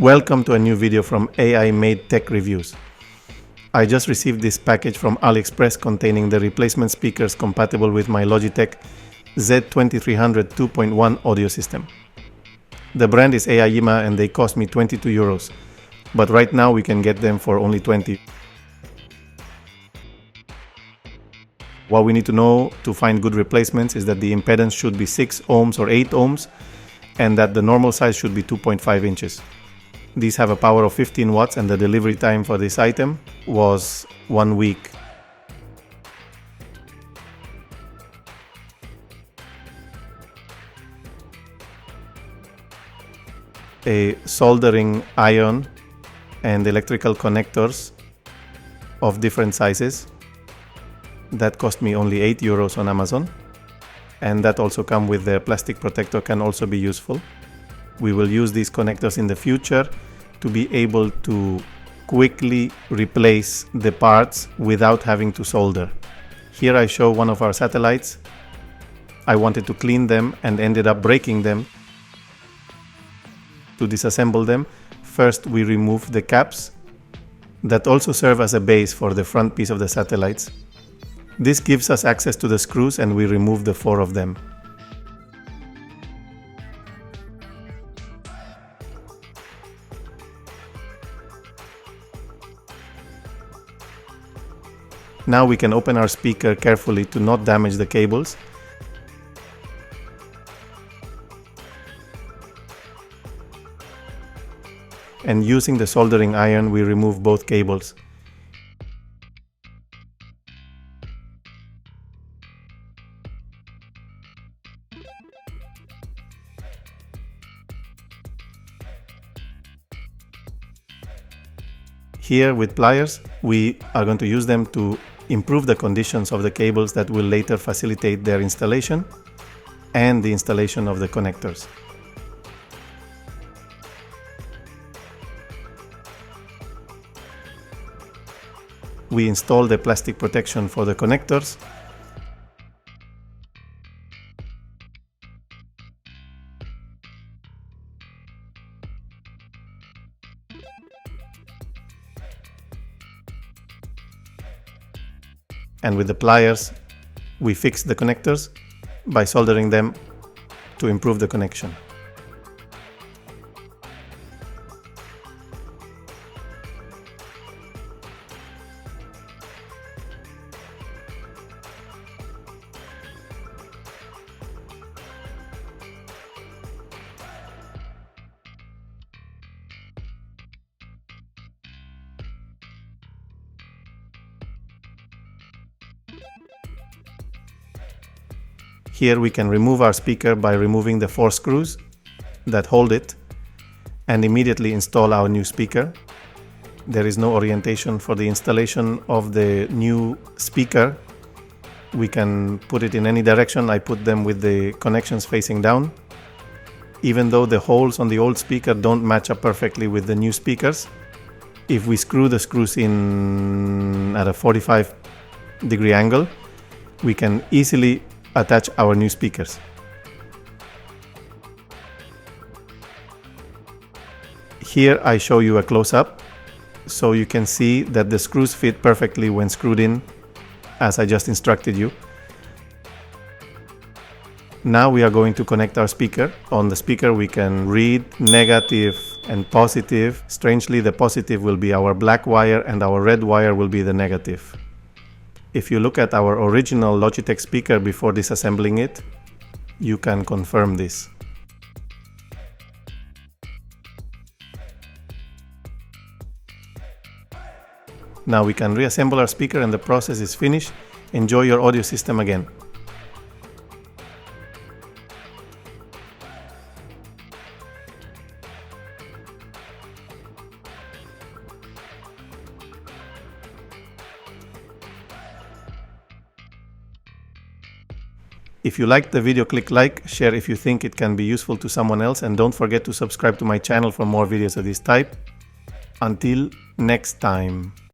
Welcome to a new video from AI Made Tech Reviews. I just received this package from AliExpress containing the replacement speakers compatible with my Logitech Z-2300 2.1 audio system. The brand is AIYIMA and they cost me 22 euros, but right now we can get them for only 20. What we need to know to find good replacements is that the impedance should be 6 ohms or 8 ohms and that the normal size should be 2.5 inches. These have a power of 15 watts and the delivery time for this item was 1 week. A soldering iron and electrical connectors of different sizes. That cost me only 8 euros on Amazon. And that also comes with the plastic protector, can also be useful. We will use these connectors in the future to be able to quickly replace the parts without having to solder. Here I show one of our satellites. I wanted to clean them and ended up breaking them. To disassemble them, first we remove the caps that also serve as a base for the front piece of the satellites. This gives us access to the screws and we remove the 4 of them. Now we can open our speaker carefully to not damage the cables. And using the soldering iron, we remove both cables. Here with pliers, we are going to use them to improve the conditions of the cables that will later facilitate their installation and the installation of the connectors. We install the plastic protection for the connectors. And with the pliers, we fix the connectors by soldering them to improve the connection. Here we can remove our speaker by removing the 4 screws that hold it and immediately install our new speaker. There is no orientation for the installation of the new speaker. We can put it in any direction. I put them with the connections facing down. Even though the holes on the old speaker don't match up perfectly with the new speakers, if we screw the screws in at a 45-degree angle, we can easily attach our new speakers. Here I show you a close-up so you can see that the screws fit perfectly when screwed in as I just instructed you. Now we are going to connect our speaker. On the speaker we can read negative and positive. Strangely, the positive will be our black wire and our red wire will be the negative. If you look at our original Logitech speaker before disassembling it, you can confirm this. Now we can reassemble our speaker and the process is finished. Enjoy your audio system again. If you liked the video, click like, share if you think it can be useful to someone else, and don't forget to subscribe to my channel for more videos of this type. Until next time.